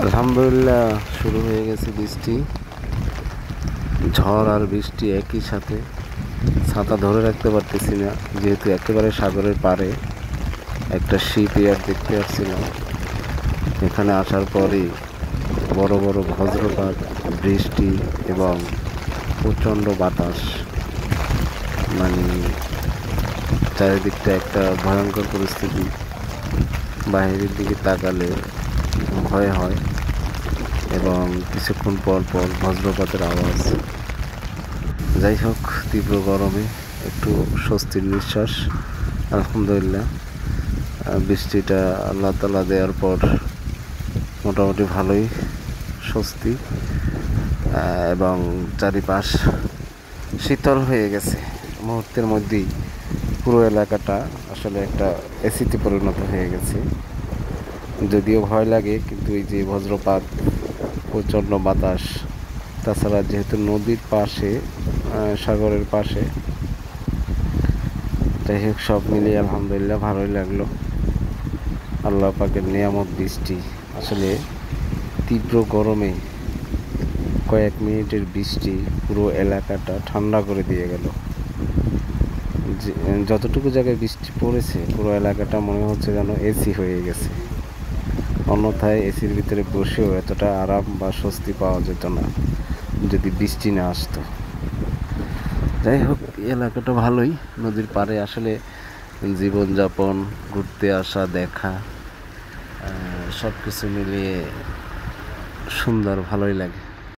আলহামদুলিল্লাহ, শুরু হয়ে গেছে বৃষ্টি। ঝড় আর বৃষ্টি একই সাথে। ছাতা ধরে রাখতে পারতেছি না, যেহেতু একেবারে সাগরের পাড়ে একটা শিপ ইয়ার্ড দেখতে আসছিলাম। এখানে আসার পরই বড় বড় বজ্রপাত, বৃষ্টি এবং প্রচণ্ড বাতাস, মানে চারিদিকটা একটা ভয়ঙ্কর পরিস্থিতি। বাইরের দিকে তাকালে ভয় হয় এবং কিছুক্ষণ পর পর বজ্রপাতের আওয়াজ। যাই হোক, তীব্র গরমে একটু স্বস্তির নিঃশ্বাস। আলহামদুলিল্লাহ, বৃষ্টিটা আল্লাহ তাআলা দেওয়ার পর মোটামুটি ভালোই স্বস্তি, এবং চারিপাশ শীতল হয়ে গেছে। মুহূর্তের মধ্যেই পুরো এলাকাটা আসলে একটা এসিতে পরিণত হয়ে গেছে। যদিও ভয় লাগে, কিন্তু এই যে বজ্রপাত, প্রচণ্ড বাতাস, তাছাড়া যেহেতু নদীর পাশে, সাগরের পাশে, যাই হোক সব মিলিয়ে আলহামদুলিল্লাহ ভালোই লাগলো। আল্লাহ পাকের নিয়ামত বৃষ্টি। আসলে তীব্র গরমে কয়েক মিনিটের বৃষ্টি পুরো এলাকাটা ঠান্ডা করে দিয়ে গেল। যতটুকু জায়গায় বৃষ্টি পড়েছে পুরো এলাকাটা মনে হচ্ছে যেন এসি হয়ে গেছে। অন্যথায় এসির ভিতরে বসেও এতটা আরাম বা স্বস্তি পাওয়া যেত না যদি বৃষ্টি না আসতো। যাই হোক, এলাকাটা ভালোই। নদীর পাড়ে আসলে জীবনযাপন, ঘুরতে আসা, দেখা, সব কিছু মিলিয়ে সুন্দর, ভালোই লাগে।